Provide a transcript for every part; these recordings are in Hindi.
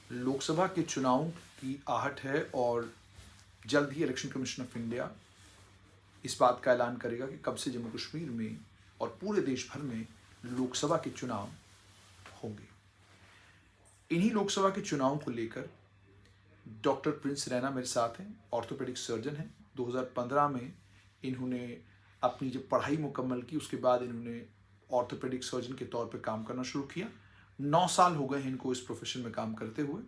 लोकसभा के चुनाव की आहट है और जल्द ही इलेक्शन कमीशन ऑफ इंडिया इस बात का ऐलान करेगा कि कब से जम्मू कश्मीर में और पूरे देश भर में लोकसभा के चुनाव होंगे। इन्हीं लोकसभा के चुनाव को लेकर डॉक्टर प्रिंस रैना मेरे साथ हैं, ऑर्थोपेडिक सर्जन हैं। 2015 में इन्होंने अपनी जब पढ़ाई मुकम्मल की उसके बाद इन्होंने ऑर्थोपेडिक सर्जन के तौर पर काम करना शुरू किया। 9 साल हो गए हैं इनको इस प्रोफेशन में काम करते हुए।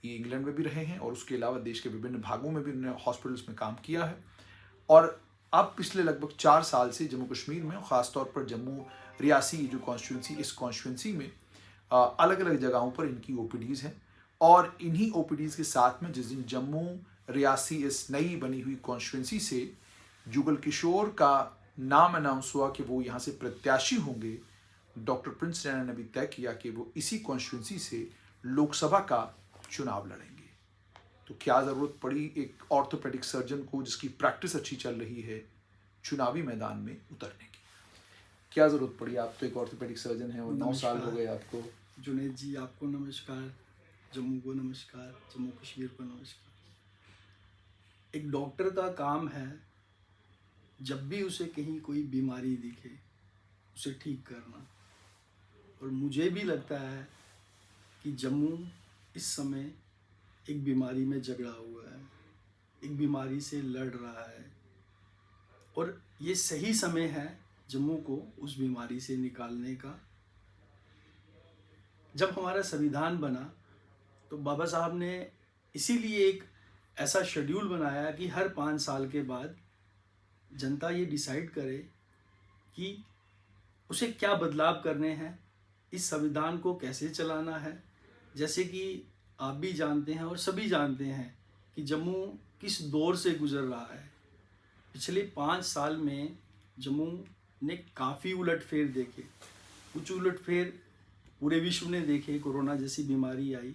ये इंग्लैंड में भी रहे हैं और उसके अलावा देश के विभिन्न भागों में भी उन्होंने हॉस्पिटल्स में काम किया है। और अब पिछले लगभग 4 साल से जम्मू कश्मीर में, ख़ासतौर पर जम्मू रियासी जो कॉन्स्टिट्यूंसी, इस कॉन्स्टिट्यूंसी में अलग अलग जगहों पर इनकी ओपीडीज़ हैं। और इन्हीं ओपीडीज़ के साथ में जिस दिन जम्मू रियासी इस नई बनी हुई कॉन्स्टिट्यूंसी से जुगल किशोर का नाम अनाउंस हुआ कि वो यहाँ से प्रत्याशी होंगे, डॉक्टर प्रिंस रैना ने भी तय किया कि वो इसी कॉन्स्टिट्यूंसी से लोकसभा का चुनाव लड़ेंगे। तो क्या ज़रूरत पड़ी एक ऑर्थोपेडिक सर्जन को जिसकी प्रैक्टिस अच्छी चल रही है चुनावी मैदान में उतरने की? क्या ज़रूरत पड़ी? आप तो एक ऑर्थोपेडिक सर्जन हैं और 9 साल हो गए आपको। जुनेद जी, आपको नमस्कार, जम्मू को नमस्कार, जम्मू कश्मीर को नमस्कार। एक डॉक्टर का काम है जब भी उसे कहीं कोई बीमारी दिखे उसे ठीक करना। और मुझे भी लगता है कि जम्मू इस समय एक बीमारी में जकड़ा हुआ है, एक बीमारी से लड़ रहा है और ये सही समय है जम्मू को उस बीमारी से निकालने का। जब हमारा संविधान बना तो बाबा साहब ने इसीलिए एक ऐसा शेड्यूल बनाया कि हर 5 साल के बाद जनता ये डिसाइड करे कि उसे क्या बदलाव करने हैं, इस संविधान को कैसे चलाना है। जैसे कि आप भी जानते हैं और सभी जानते हैं कि जम्मू किस दौर से गुजर रहा है। पिछले 5 साल में जम्मू ने काफ़ी उलटफेर देखे। कुछ उलटफेर पूरे विश्व ने देखे, कोरोना जैसी बीमारी आई,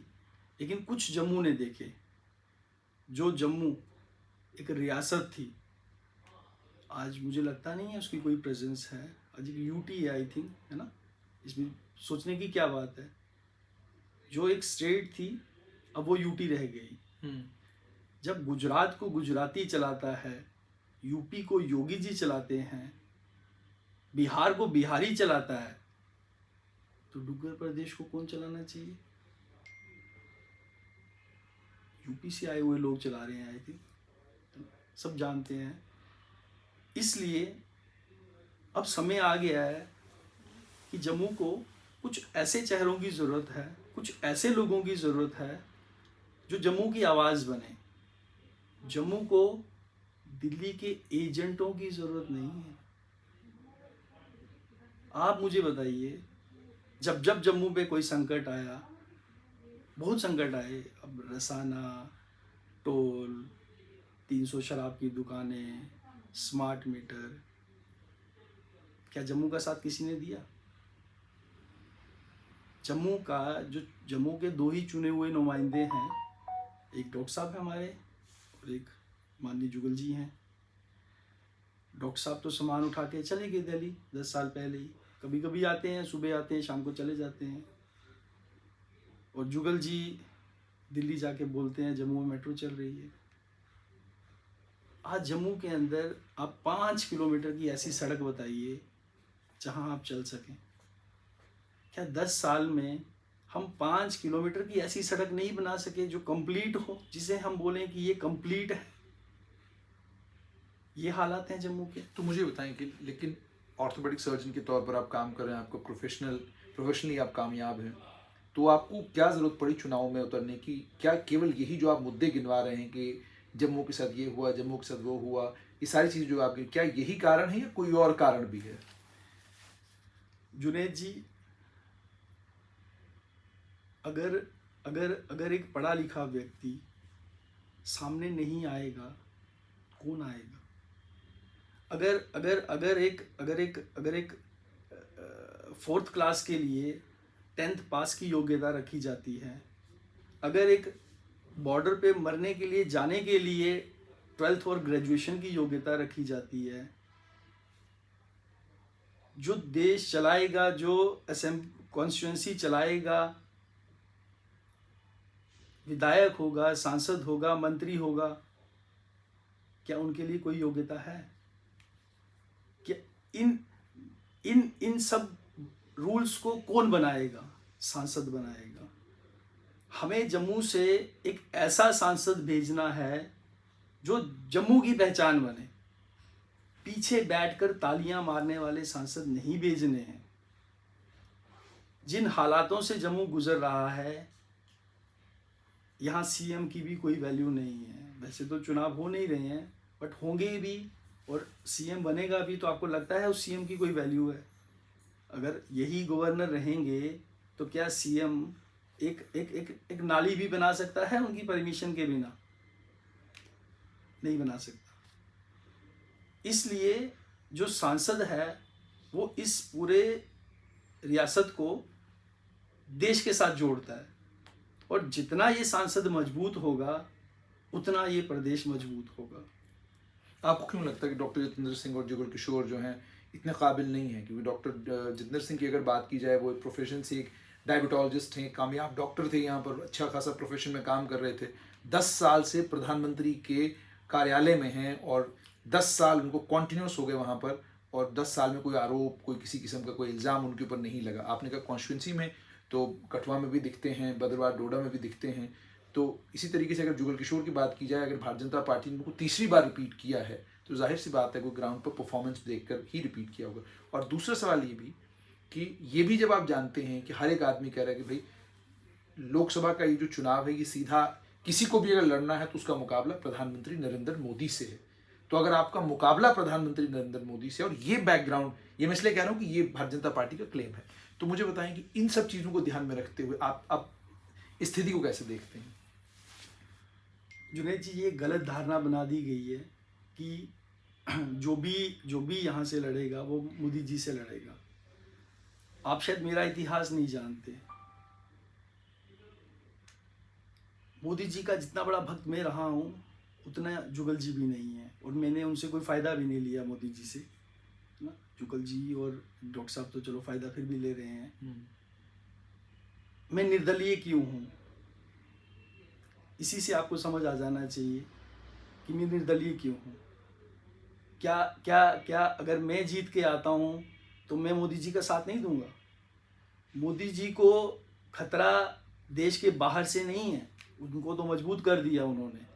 लेकिन कुछ जम्मू ने देखे। जो जम्मू एक रियासत थी, आज मुझे लगता नहीं है उसकी कोई प्रेजेंस है। आज एक यूटी है, आई थिंक, है ना। इसमें सोचने की क्या बात है। जो एक स्टेट थी अब वो यूटी रह गई। जब गुजरात को गुजराती चलाता है, यूपी को योगी जी चलाते हैं, बिहार को बिहारी चलाता है, तो डुग्गर प्रदेश को कौन चलाना चाहिए? यूपी से आए हुए लोग चला रहे हैं, आई थिंक, सब जानते हैं। इसलिए अब समय आ गया है कि जम्मू को कुछ ऐसे चेहरों की ज़रूरत है, कुछ ऐसे लोगों की ज़रूरत है जो जम्मू की आवाज़ बने। जम्मू को दिल्ली के एजेंटों की ज़रूरत नहीं है। आप मुझे बताइए, जब जब जम्मू पे कोई संकट आया, बहुत संकट आए, अब रसाना, टोल, 300 शराब की दुकानें, स्मार्ट मीटर, क्या जम्मू का साथ किसी ने दिया? जम्मू का जो जम्मू के 2 ही चुने हुए नुमाइंदे हैं, एक डॉक्टर साहब है हमारे और एक माननीय जुगल जी हैं। डॉक्टर साहब तो सामान उठा के चले गए दिल्ली 10 साल पहले ही। कभी कभी आते हैं, सुबह आते हैं, शाम को चले जाते हैं। और जुगल जी दिल्ली जाके बोलते हैं जम्मू में मेट्रो चल रही है। आज जम्मू के अंदर आप 5 किलोमीटर की ऐसी सड़क बताइए जहां आप चल सकें। क्या 10 साल में हम 5 किलोमीटर की ऐसी सड़क नहीं बना सके जो कंप्लीट हो, जिसे हम बोलें कि ये कंप्लीट है? ये हालात हैं जम्मू के। तो मुझे बताएं कि लेकिन ऑर्थोपेडिक सर्जन के तौर पर आप काम कर रहे हैं, आपको प्रोफेशनली आप कामयाब हैं, तो आपको क्या ज़रूरत पड़ी चुनाव में उतरने की? क्या केवल यही जो आप मुद्दे गिनवा रहे हैं कि जम्मू के साथ ये हुआ, जम्मू के साथ वो हुआ, ये सारी चीज़ जो आपकी, क्या यही कारण है या कोई और कारण भी है? जुनेद जी, अगर अगर अगर एक पढ़ा लिखा व्यक्ति सामने नहीं आएगा, कौन आएगा? अगर अगर अगर एक 4th क्लास के लिए 10th पास की योग्यता रखी जाती है, अगर एक बॉर्डर पे मरने के लिए जाने के लिए 12th और ग्रेजुएशन की योग्यता रखी जाती है, जो देश चलाएगा, जो कॉन्स्टिट्यूंसी चलाएगा, विधायक होगा, सांसद होगा, मंत्री होगा, क्या उनके लिए कोई योग्यता है? क्या इन इन इन सब रूल्स को कौन बनाएगा? सांसद बनाएगा। हमें जम्मू से एक ऐसा सांसद भेजना है जो जम्मू की पहचान बने। पीछे बैठकर तालियां मारने वाले सांसद नहीं भेजने हैं। जिन हालातों से जम्मू गुजर रहा है, यहाँ सीएम की भी कोई वैल्यू नहीं है। वैसे तो चुनाव हो नहीं रहे हैं, बट होंगे भी, और सीएम बनेगा भी, तो आपको लगता है उस सीएम की कोई वैल्यू है? अगर यही गवर्नर रहेंगे तो क्या सीएम एक एक एक एक नाली भी बना सकता है उनकी परमिशन के बिना? नहीं बना सकता। इसलिए जो सांसद है वो इस पूरे रियासत को देश के साथ जोड़ता है, और जितना ये सांसद मजबूत होगा उतना ये प्रदेश मजबूत होगा। आपको क्यों लगता है कि डॉक्टर जितेंद्र सिंह और जुगल किशोर जो हैं इतने काबिल नहीं हैं? क्योंकि डॉक्टर जितेंद्र सिंह की अगर बात की जाए, वो एक प्रोफेशन से एक डायबिटोलॉजिस्ट हैं, कामयाब डॉक्टर थे, यहाँ पर अच्छा खासा प्रोफेशन में काम कर रहे थे, 10 साल से प्रधानमंत्री के कार्यालय में हैं, और 10 साल उनको कॉन्टिन्यूस हो गए वहाँ पर, और 10 साल में कोई आरोप, कोई किसी किस्म का कोई इल्ज़ाम उनके ऊपर नहीं लगा। आपने कहा कॉन्स्टिट्यूंसी में तो कठुआ में भी दिखते हैं, बदरवाह डोडा में भी दिखते हैं। तो इसी तरीके से अगर जुगल किशोर की बात की जाए, अगर भारतीय जनता पार्टी ने उनको तीसरी बार रिपीट किया है तो जाहिर सी बात है वो ग्राउंड पर परफॉर्मेंस देखकर ही रिपीट किया होगा। और दूसरा सवाल ये भी कि ये भी जब आप जानते हैं कि हर एक आदमी कह रहा है कि भाई लोकसभा का ये जो चुनाव है ये सीधा किसी को भी अगर लड़ना है तो उसका मुकाबला प्रधानमंत्री नरेंद्र मोदी से है, तो अगर आपका मुकाबला प्रधानमंत्री नरेंद्र मोदी से, और ये बैकग्राउंड, ये मैं इसलिए कह रहा हूँ कि ये भारतीय जनता पार्टी का क्लेम है, तो मुझे बताएं कि इन सब चीज़ों को ध्यान में रखते हुए आप स्थिति को कैसे देखते हैं? जुनेद जी, ये गलत धारणा बना दी गई है कि जो भी यहाँ से लड़ेगा वो मोदी जी से लड़ेगा। आप शायद मेरा इतिहास नहीं जानते। मोदी जी का जितना बड़ा भक्त मैं रहा हूँ उतना जुगल जी भी नहीं है, और मैंने उनसे कोई फ़ायदा भी नहीं लिया मोदी जी से, ना। जुगल जी और डॉक्टर साहब तो चलो फ़ायदा फिर भी ले रहे हैं। मैं निर्दलीय क्यों हूँ, इसी से आपको समझ आ जाना चाहिए कि मैं निर्दलीय क्यों हूँ। क्या क्या क्या अगर मैं जीत के आता हूँ तो मैं मोदी जी का साथ नहीं दूंगा? मोदी जी को खतरा देश के बाहर से नहीं है, उनको तो मजबूत कर दिया उन्होंने।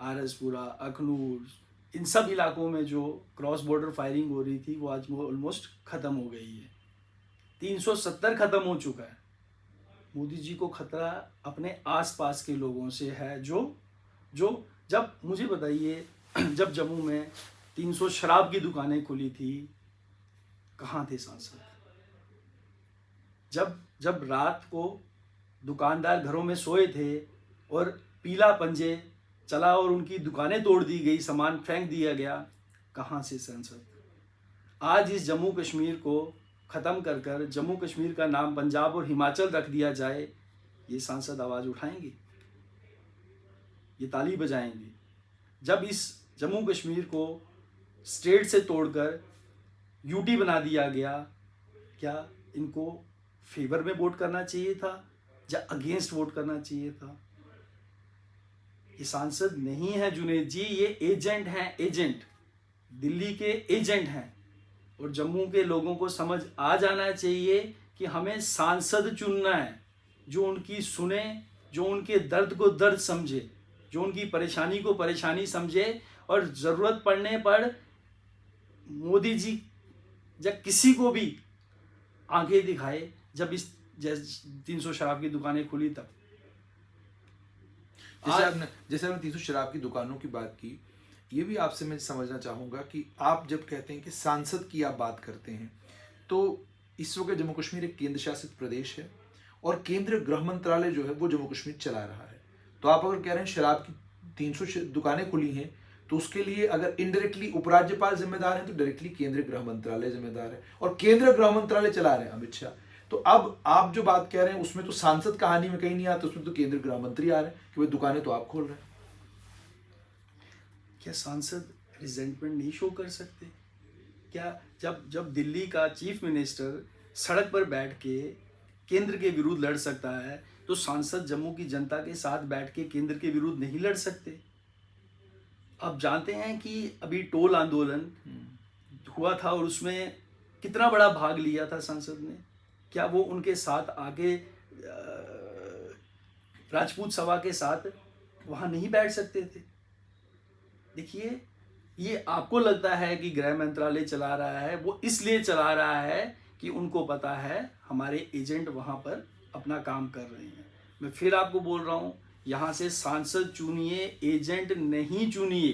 आरएसपुरा, अखनूर, इन सब इलाकों में जो क्रॉस बॉर्डर फायरिंग हो रही थी वो आज ऑलमोस्ट ख़त्म हो गई है। 370 ख़त्म हो चुका है। मोदी जी को खतरा अपने आसपास के लोगों से है, जो जब मुझे बताइए, जब जम्मू में 300 शराब की दुकानें खुली थी, कहाँ थे सांसद? जब रात को दुकानदार घरों में सोए थे और पीला पंजे चला और उनकी दुकानें तोड़ दी गई, सामान फेंक दिया गया, कहाँ से सांसद? आज इस जम्मू कश्मीर को ख़त्म कर कर जम्मू कश्मीर का नाम पंजाब और हिमाचल रख दिया जाए, ये सांसद आवाज़ उठाएंगे, ये ताली बजाएंगे? जब इस जम्मू कश्मीर को स्टेट से तोड़कर यूटी बना दिया गया, क्या इनको फेवर में वोट करना चाहिए था या अगेंस्ट वोट करना चाहिए था? ये सांसद नहीं है जुनेद जी, ये एजेंट हैं, एजेंट, दिल्ली के एजेंट हैं। और जम्मू के लोगों को समझ आ जाना चाहिए कि हमें सांसद चुनना है जो उनकी सुने, जो उनके दर्द को दर्द समझे, जो उनकी परेशानी को परेशानी समझे, और ज़रूरत पड़ने पर मोदी जी या किसी को भी आंखें दिखाए। जब इस 300 शराब की दुकानें खुली तब, जैसे आपने 300 शराब की दुकानों की बात की, ये भी आपसे मैं समझना चाहूँगा कि आप जब कहते हैं कि सांसद की आप बात करते हैं, तो इस वक्त जम्मू कश्मीर एक केंद्र शासित प्रदेश है और केंद्रीय गृह मंत्रालय जो है वो जम्मू कश्मीर चला रहा है। तो आप अगर कह रहे हैं शराब की 300 दुकानें खुली हैं, तो उसके लिए अगर इनडायरेक्टली उपराज्यपाल जिम्मेदार है तो डायरेक्टली केंद्रीय गृह मंत्रालय जिम्मेदार है, और केंद्रीय गृह मंत्रालय चला रहे हैं अमित शाह। तो अब आप जो बात कह रहे हैं उसमें तो सांसद कहानी में कहीं नहीं आता, उसमें तो केंद्रीय गृह मंत्री आ रहे हैं कि भाई दुकानें तो आप खोल रहे हैं। क्या सांसद रिजेंटमेंट नहीं शो कर सकते? क्या जब दिल्ली का चीफ मिनिस्टर सड़क पर बैठ के केंद्र के विरुद्ध लड़ सकता है, तो सांसद जम्मू की जनता के साथ बैठ के केंद्र के विरुद्ध नहीं लड़ सकते। आप जानते हैं कि अभी टोल आंदोलन हुआ था और उसमें कितना बड़ा भाग लिया था सांसद ने। क्या वो उनके साथ आगे राजपूत सभा के साथ वहाँ नहीं बैठ सकते थे? देखिए, ये आपको लगता है कि गृह मंत्रालय चला रहा है, वो इसलिए चला रहा है कि उनको पता है हमारे एजेंट वहाँ पर अपना काम कर रहे हैं। मैं फिर आपको बोल रहा हूँ, यहाँ से सांसद चुनिए, एजेंट नहीं चुनिए।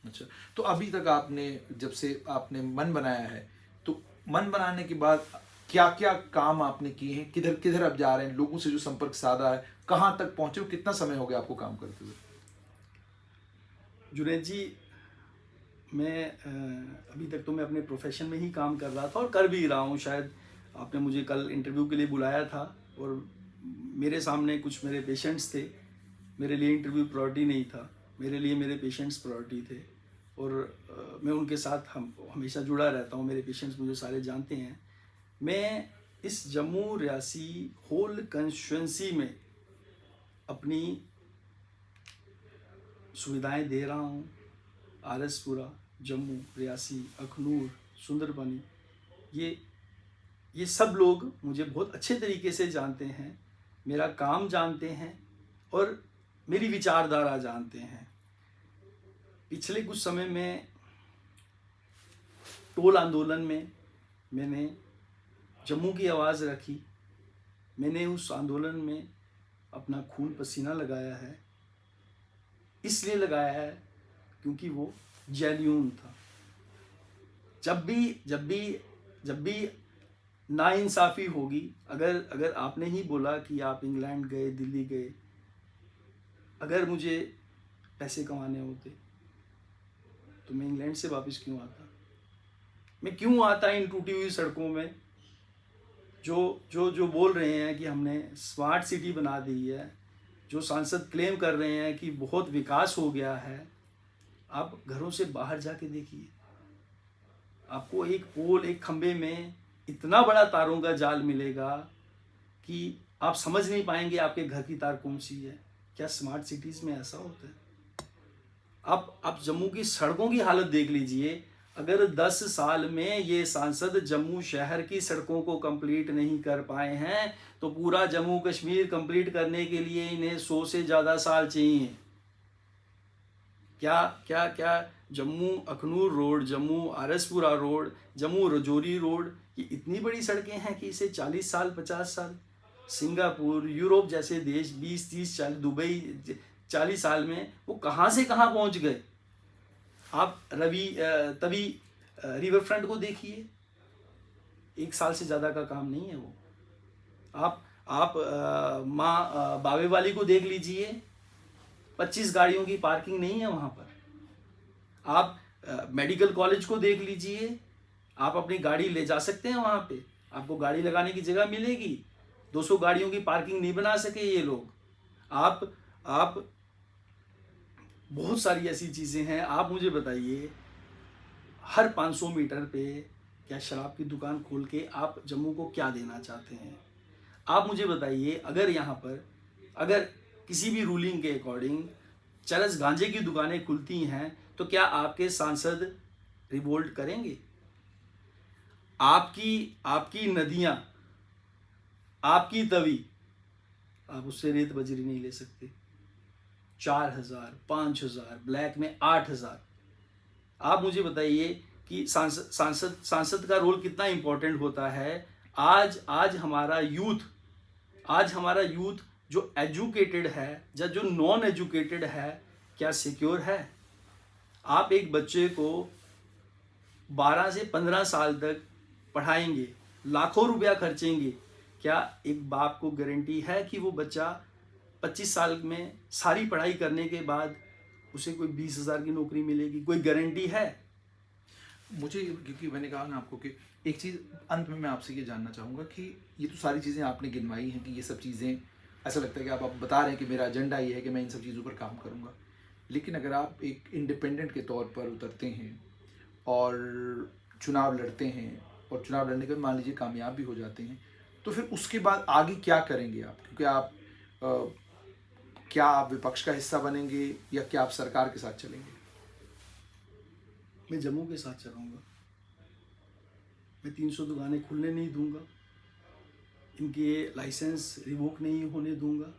अच्छा, तो अभी तक आपने, जब से आपने मन बनाया है, तो मन बनाने के बाद क्या क्या काम आपने किए हैं, किधर किधर आप जा रहे हैं, लोगों से जो संपर्क साधा है, कहाँ तक पहुंचे हो, कितना समय हो गया आपको काम करते हुए? जुनैद जी, मैं अभी तक तो मैं अपने प्रोफेशन में ही काम कर रहा था और कर भी रहा हूँ। शायद आपने मुझे कल इंटरव्यू के लिए बुलाया था और मेरे सामने कुछ मेरे पेशेंट्स थे। मेरे लिए इंटरव्यू प्रायोरिटी नहीं था, मेरे लिए मेरे पेशेंट्स प्रायोरिटी थे और मैं उनके साथ हमेशा जुड़ा रहता हूँ। मेरे पेशेंट्स मुझे सारे जानते हैं। मैं इस जम्मू रियासी होल कंस्टिट्यूंसी में अपनी सुविधाएं दे रहा हूँ। आरएसपुरा, जम्मू, रियासी, अखनूर, सुंदरबनी, ये सब लोग मुझे बहुत अच्छे तरीके से जानते हैं, मेरा काम जानते हैं और मेरी विचारधारा जानते हैं। पिछले कुछ समय में टोल आंदोलन में मैंने जम्मू की आवाज़ रखी। मैंने उस आंदोलन में अपना खून पसीना लगाया है। इसलिए लगाया है क्योंकि वो जेन्युइन था। जब भी नाइंसाफ़ी होगी, अगर आपने ही बोला कि आप इंग्लैंड गए, दिल्ली गए, अगर मुझे पैसे कमाने होते तो मैं इंग्लैंड से वापस क्यों आता? मैं क्यों आता इन टूटी हुई सड़कों में? जो बोल रहे हैं कि हमने स्मार्ट सिटी बना दी है, जो सांसद क्लेम कर रहे हैं कि बहुत विकास हो गया है, आप घरों से बाहर जाके देखिए। आपको एक पोल, एक खंबे में इतना बड़ा तारों का जाल मिलेगा कि आप समझ नहीं पाएंगे आपके घर की तार कौन सी है। क्या स्मार्ट सिटीज़ में ऐसा होता है? आप जम्मू की सड़कों की हालत देख लीजिए। अगर 10 साल में ये सांसद जम्मू शहर की सड़कों को कंप्लीट नहीं कर पाए हैं तो पूरा जम्मू कश्मीर कंप्लीट करने के लिए इन्हें 100 से ज़्यादा साल चाहिए। क्या Jammu Akhnoor road, Jammu RS Pura road, Jammu Rajouri road, ये इतनी बड़ी सड़कें हैं कि इसे 40 साल 50 साल, सिंगापुर, यूरोप जैसे देश 20 30 40, दुबई 40 साल में वो कहाँ से कहाँ पहुँच गए। आप तभी रिवर फ्रंट को देखिए, 1 साल से ज़्यादा का काम नहीं है वो। आप माँ बावे वाली को देख लीजिए, 25 गाड़ियों की पार्किंग नहीं है वहाँ पर। आप मेडिकल कॉलेज को देख लीजिए, आप अपनी गाड़ी ले जा सकते हैं वहाँ पे, आपको गाड़ी लगाने की जगह मिलेगी। 200 गाड़ियों की पार्किंग नहीं बना सके ये लोग। आप बहुत सारी ऐसी चीज़ें हैं। आप मुझे बताइए, हर 500 मीटर पे क्या शराब की दुकान खोल के आप जम्मू को क्या देना चाहते हैं? आप मुझे बताइए, अगर यहाँ पर अगर किसी भी रूलिंग के अकॉर्डिंग चरस गांजे की दुकानें खुलती हैं तो क्या आपके सांसद रिवोल्ट करेंगे? आपकी नदियाँ, आपकी तवी, आप उससे रेत बजरी नहीं ले सकते। 4000, 5000, ब्लैक में 8000। आप मुझे बताइए कि सांसद का रोल कितना इंपॉर्टेंट होता है। आज हमारा यूथ जो एजुकेटेड है या जो नॉन एजुकेटेड है, क्या सिक्योर है? आप एक बच्चे को 12 से 15 साल तक पढ़ाएंगे, लाखों रुपया खर्चेंगे, क्या एक बाप को गारंटी है कि वो बच्चा 25 साल में सारी पढ़ाई करने के बाद उसे कोई 20,000 की नौकरी मिलेगी? कोई गारंटी है? मुझे, क्योंकि मैंने कहा ना आपको कि एक चीज़ अंत में मैं आपसे ये जानना चाहूँगा कि ये तो सारी चीज़ें आपने गिनवाई हैं कि ये सब चीज़ें, ऐसा लगता है कि आप बता रहे हैं कि मेरा एजेंडा ये है कि मैं इन सब चीज़ों पर काम करूँगा। लेकिन अगर आप एक इंडिपेंडेंट के तौर पर उतरते हैं और चुनाव लड़ते हैं और चुनाव लड़ने के बाद मान लीजिए कामयाब भी हो जाते हैं, तो फिर उसके बाद आगे क्या करेंगे आप? क्योंकि आप क्या आप विपक्ष का हिस्सा बनेंगे या क्या आप सरकार के साथ चलेंगे? मैं जम्मू के साथ चलूँगा। मैं 300 दुकानें खुलने नहीं दूंगा, इनके लाइसेंस रिवोक नहीं होने दूंगा।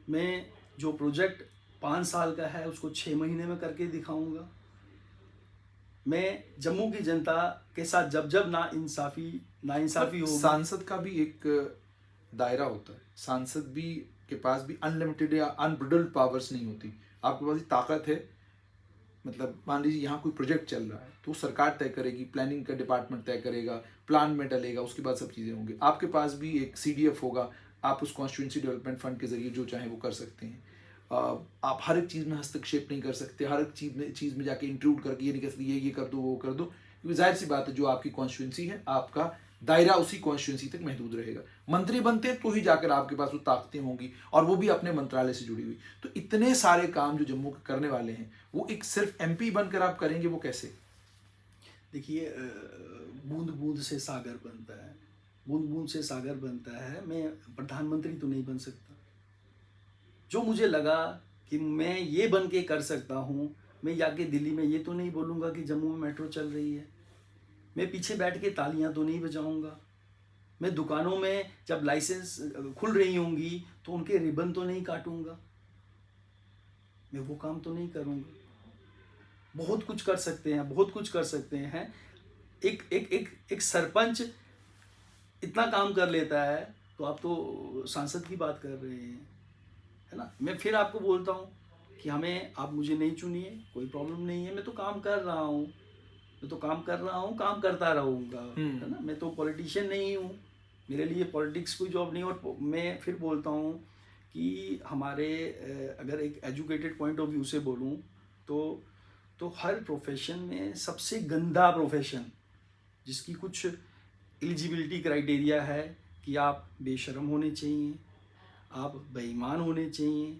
मैं जो प्रोजेक्ट 5 साल का है उसको 6 महीने में करके दिखाऊंगा। मैं जम्मू की जनता के साथ जब जब नाइंसाफ़ी होगी। सांसद का भी एक दायरा होता है। सांसद भी के पास भी अनलिमिटेड या अनब्रिडल्ड पावर्स नहीं होती। आपके पास ताकत है, मतलब मान लीजिए यहाँ कोई प्रोजेक्ट चल रहा है तो सरकार तय करेगी, प्लानिंग का डिपार्टमेंट तय करेगा, प्लान में डलेगा, उसके बाद सब चीज़ें होंगी। आपके पास भी एक CDF होगा, आप उस कॉन्स्टिट्यूंसी डेवलपमेंट फंड के जरिए जो चाहें वो कर सकते हैं। आप हर एक चीज़ में हस्तक्षेप नहीं कर सकते, हर एक चीज़ में जाके इंक्लूड करके ये नहीं कर सकते ये कर दो वो कर दो, क्योंकि जाहिर सी बात है जो आपकी कॉन्स्टिट्यूंसी है आपका दायरा उसी कॉन्स्टिट्यूंसी तक महदूद रहेगा। मंत्री बनते हैं तो ही जाकर आपके पास वो ताकतें होंगी और वो भी अपने मंत्रालय से जुड़ी हुई। तो इतने सारे काम जो जम्मू के करने वाले हैं वो एक सिर्फ MP बनकर आप करेंगे, वो कैसे? देखिए, बूंद बूंद से सागर बनता है, बूंद बूंद से सागर बनता है। मैं प्रधानमंत्री तो नहीं बन सकता। जो मुझे लगा कि मैं ये बन के कर सकता हूँ, मैं जाके दिल्ली में ये तो नहीं बोलूँगा कि जम्मू में मेट्रो चल रही है। मैं पीछे बैठ के तालियां तो नहीं बजाऊंगा। मैं दुकानों में जब लाइसेंस खुल रही होंगी तो उनके रिबन तो नहीं काटूंगा। मैं वो काम तो नहीं करूंगा। बहुत कुछ कर सकते हैं, बहुत कुछ कर सकते हैं। एक एक एक एक सरपंच इतना काम कर लेता है तो आप तो सांसद की बात कर रहे हैं, है ना। मैं फिर आपको बोलता हूँ कि आप मुझे नहीं चुनिए, कोई प्रॉब्लम नहीं है। मैं तो काम कर रहा हूँ, मैं तो काम कर रहा हूँ, काम करता रहूँगा, है ना। मैं तो पॉलिटिशियन नहीं हूँ, मेरे लिए पॉलिटिक्स कोई जॉब नहीं। और मैं फिर बोलता हूँ कि हमारे अगर एक एजुकेटेड पॉइंट ऑफ व्यू से बोलूँ तो हर प्रोफेशन में सबसे गंदा प्रोफेशन जिसकी कुछ एलिजिबिलिटी क्राइटेरिया है कि आप बेशर्म होने चाहिए, आप बेईमान होने चाहिए,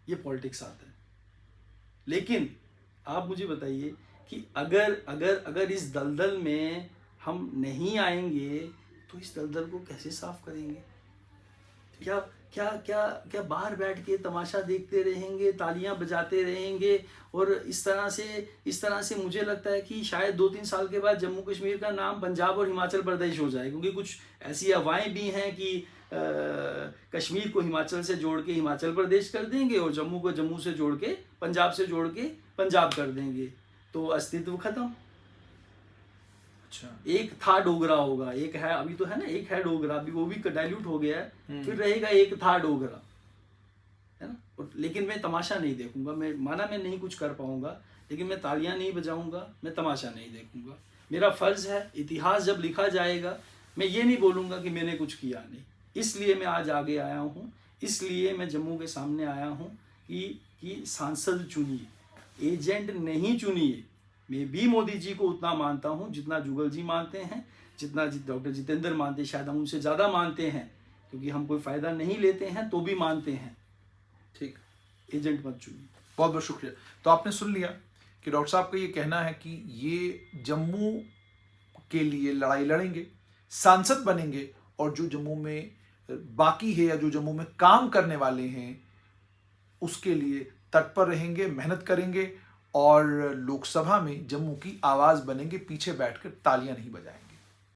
ये पॉलिटिक्स आता है। लेकिन आप मुझे बताइए कि अगर इस दलदल में हम नहीं आएंगे तो इस दलदल को कैसे साफ करेंगे? क्या क्या क्या क्या बाहर बैठ के तमाशा देखते रहेंगे, तालियां बजाते रहेंगे? और इस तरह से मुझे लगता है कि शायद 2-3 साल के बाद जम्मू कश्मीर का नाम पंजाब और हिमाचल प्रदेश हो जाए, क्योंकि कुछ ऐसी अफवाहें भी हैं कि कश्मीर को हिमाचल से जोड़ के हिमाचल प्रदेश कर देंगे और जम्मू को जम्मू से जोड़ के पंजाब से जोड़ के पंजाब कर देंगे, तो अस्तित्व खत्म। अच्छा, एक था डोगरा होगा, एक है, अभी तो है ना, एक है डोगरा, अभी वो भी डाइल्यूट हो गया है, फिर रहेगा एक था डोगरा, है ना। लेकिन मैं तमाशा नहीं देखूंगा। मैं नहीं कुछ कर पाऊंगा, लेकिन मैं तालियां नहीं बजाऊंगा, मैं तमाशा नहीं देखूंगा। मेरा फर्ज है, इतिहास जब लिखा जाएगा मैं ये नहीं बोलूंगा कि मैंने कुछ किया नहीं। इसलिए मैं आज आगे आया हूँ, इसलिए मैं जम्मू के सामने आया हूँ कि सांसद चुनिए, एजेंट नहीं चुनिए। मैं भी मोदी जी को उतना मानता हूँ जितना जुगल जी मानते हैं, जितना डॉक्टर जितेंद्र मानते हैं, शायद हम उनसे ज़्यादा मानते हैं, क्योंकि हम कोई फ़ायदा नहीं लेते हैं तो भी मानते हैं। ठीक, एजेंट मत चुनिए। बहुत बहुत शुक्रिया। तो आपने सुन लिया कि डॉक्टर साहब का ये कहना है कि ये जम्मू के लिए लड़ाई लड़ेंगे, सांसद बनेंगे, और जो जम्मू में बाकी है या जो जम्मू में काम करने वाले हैं उसके लिए तत्पर रहेंगे, मेहनत करेंगे और लोकसभा में जम्मू की आवाज बनेंगे, पीछे बैठकर तालियां नहीं बजाएंगे।